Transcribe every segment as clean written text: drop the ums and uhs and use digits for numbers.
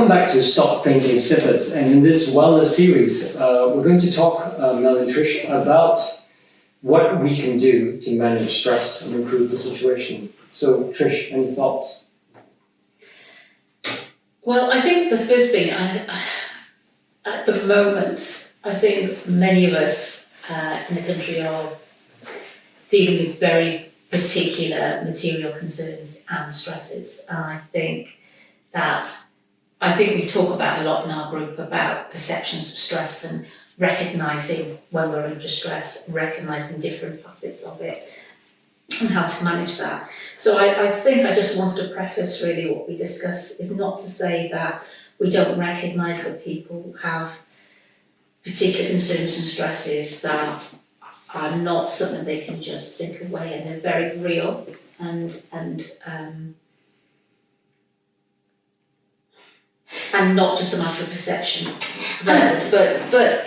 welcome back to Stop Fainting Snippets. And in this wellness series, we're going to talk, Mel and Trish, about what we can do to manage stress and improve the situation. So, Trish, any thoughts? Well, I think the first thing, at the moment, I think many of us in the country are dealing with very particular material concerns and stresses. And I think we talk about a lot in our group about perceptions of stress and recognising when we're under stress, recognising different facets of it and how to manage that. So I think I just wanted to preface really what we discuss is not to say that we don't recognise that people have particular concerns and stresses that are not something they can just think away, and they're very real and not just a matter of perception. But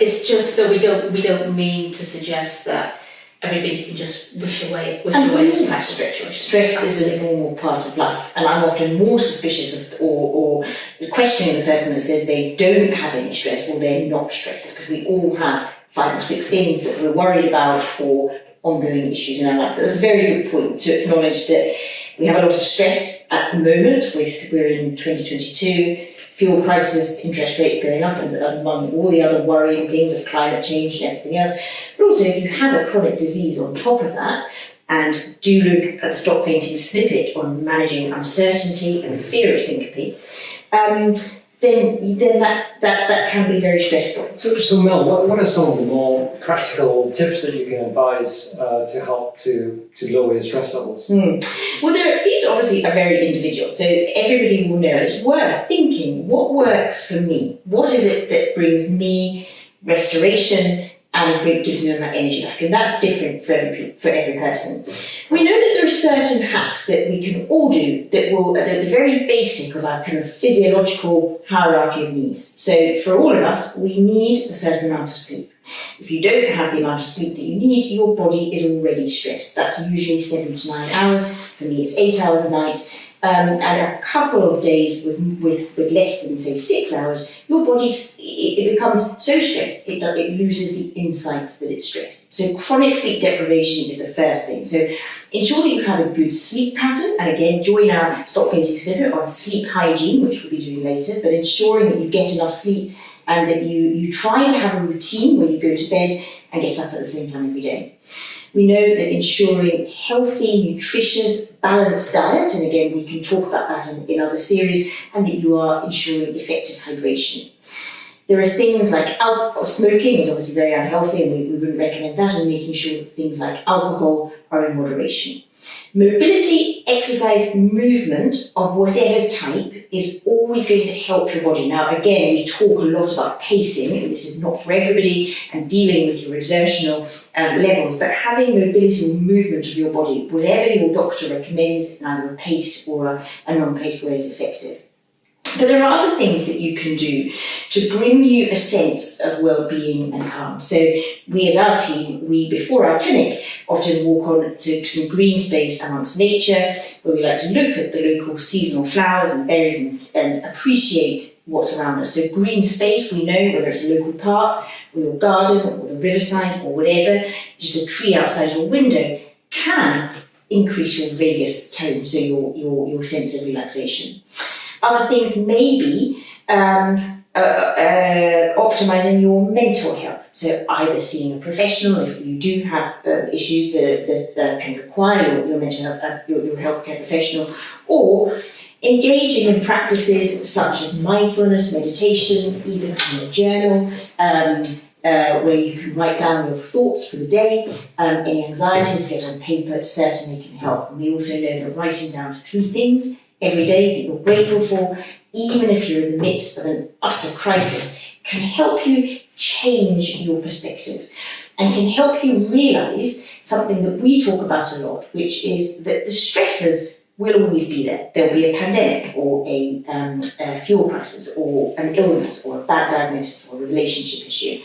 it's just so we don't mean to suggest that everybody can just wish away stress. Stress is a normal part of life, and I'm often more suspicious of or questioning the person that says they don't have any stress or they're not stressed, because we all have 5 or 6 things that we're worried about or ongoing issues in our life. But that's a very good point to acknowledge that we have a lot of stress at the moment. We're in 2022. Fuel prices, interest rates going up, and among all the other worrying things of climate change and everything else. But also, if you have a chronic disease on top of that, and do look at the Stop Fainting snippet on managing uncertainty and fear of syncope, then that can be very stressful. So Mel, what are some of the more practical tips that you can advise to help to lower your stress levels? Well, these obviously are very individual, so everybody will know. It's worth thinking, what works for me? What is it that brings me restoration and gives me my energy back? And that's different for every person. We know that there are certain hacks that we can all do that will, at the very basic of our kind of physiological hierarchy of needs. So for all of us, we need a certain amount of sleep. If you don't have the amount of sleep that you need, your body is already stressed. That's usually 7 to 9 hours. For me, it's 8 hours a night. And a couple of days with less than, say, 6 hours, your body, it becomes so stressed, it loses the insight that it's stressed. So chronic sleep deprivation is the first thing. So ensure that you have a good sleep pattern. And again, join our Stop Fainting snippet on sleep hygiene, which we'll be doing later, but ensuring that you get enough sleep and that you try to have a routine where you go to bed and get up at the same time every day. We know that ensuring healthy, nutritious, balanced diet, and again, we can talk about that in other series, and that you are ensuring effective hydration. There are things like smoking is obviously very unhealthy, and we wouldn't recommend that, and making sure that things like alcohol are in moderation. Mobility, exercise, movement of whatever type is always going to help your body. Now, again, we talk a lot about pacing, and this is not for everybody, and dealing with your exertional levels, but having mobility or movement of your body, whatever your doctor recommends, in either a paced or a non-paced way, is effective. But there are other things that you can do to bring you a sense of well-being and calm. So we as our team, before our clinic, often walk on to some green space amongst nature, where we like to look at the local seasonal flowers and berries and appreciate what's around us. So green space, we know, whether it's a local park or your garden or the riverside or whatever, just a tree outside your window, can increase your vagus tone, so your sense of relaxation. Other things may be optimising your mental health. So either seeing a professional if you do have issues that can require your mental health, your healthcare professional, or engaging in practices such as mindfulness, meditation, even having a journal, where you can write down your thoughts for the day. Any anxieties, get on paper, certainly can help. And we also know that writing down 3 things every day that you're grateful for, even if you're in the midst of an utter crisis, can help you change your perspective and can help you realise something that we talk about a lot, which is that the stressors will always be there. There'll be a pandemic or a fuel crisis or an illness or a bad diagnosis or a relationship issue.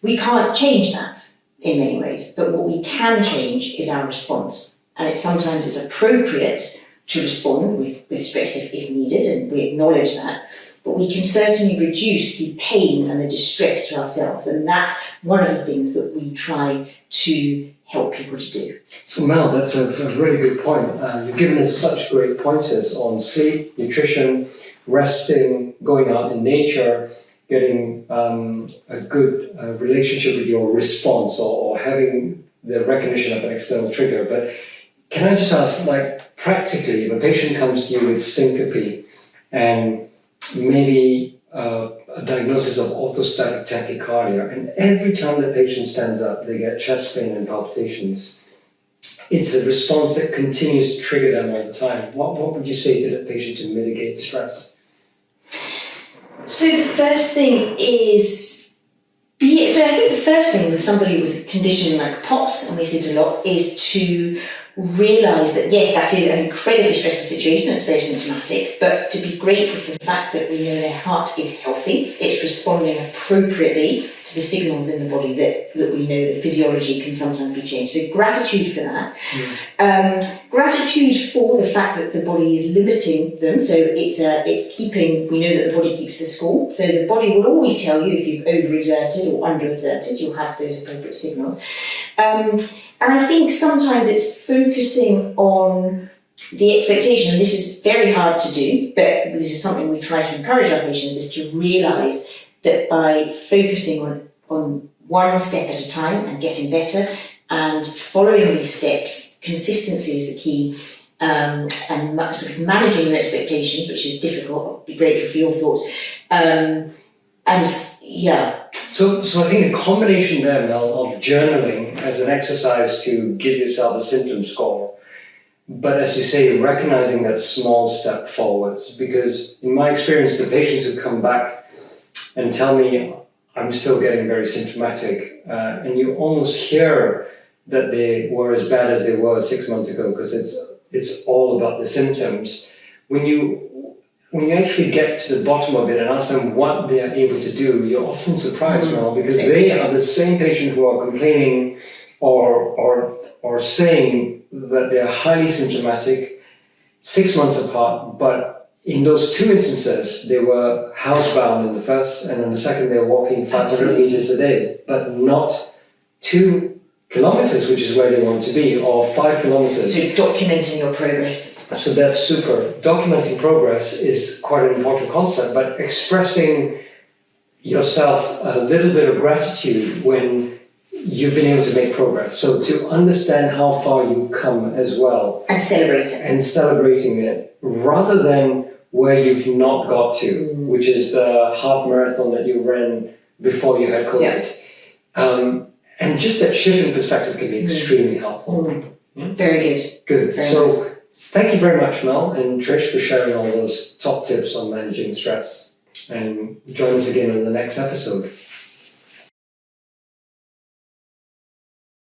We can't change that in many ways, but what we can change is our response. And sometimes it's appropriate to respond with stress if needed, and we acknowledge that. but we can certainly reduce the pain and the distress to ourselves. And that's one of the things that we try to help people to do. So Mel, that's a really good point. You've given us such great pointers on sleep, nutrition, resting, going out in nature, getting a good relationship with your response, or having the recognition of an external trigger. But can I just ask, like, practically, if a patient comes to you with syncope and maybe a diagnosis of orthostatic tachycardia, and every time the patient stands up, they get chest pain and palpitations, it's a response that continues to trigger them all the time. What would you say to the patient to mitigate stress? So the first thing is, so I think the first thing with somebody with a condition like POTS, and we see it a lot, is to realise that yes, that is an incredibly stressful situation, it's very symptomatic, but to be grateful for the fact that we know their heart is healthy, it's responding appropriately to the signals in the body that we know the physiology can sometimes be changed. So gratitude for that. Gratitude for the fact that the body is limiting them, so it's keeping, we know that the body keeps the score, so the body will always tell you if you've overexerted or underexerted, you'll have those appropriate signals. And I think sometimes it's focusing on the expectation, and this is very hard to do, but this is something we try to encourage our patients, is to realise that by focusing on one step at a time and getting better and following these steps, consistency is the key, and sort of managing your expectations, which is difficult. I'll be grateful for your thoughts. So I think a combination there, Mel, of journaling as an exercise to give yourself a symptom score, but as you say, recognizing that small step forwards, because in my experience, the patients who come back and tell me, I'm still getting very symptomatic, and you almost hear that they were as bad as they were 6 months ago, because it's all about the symptoms. When you actually get to the bottom of it and ask them what they are able to do, you're often surprised, Mel, because they are the same patient who are complaining or saying that they are highly symptomatic 6 months apart, but in those two instances, they were housebound in the first, and in the second, they were walking 500 meters a day, but not 2 kilometers, which is where they want to be, or 5 kilometers. So documenting your progress. So that's super. Documenting progress is quite an important concept, but expressing yourself a little bit of gratitude when you've been able to make progress. So to understand how far you've come as well. And celebrating. And celebrating it, rather than where you've not got to, which is the half marathon that you ran before you had COVID. Yeah. And just that shift in perspective can be extremely helpful. Yeah? Very good. Good. Very nice. Thank you very much, Mel and Trish, for sharing all those top tips on managing stress. And join us again on the next episode.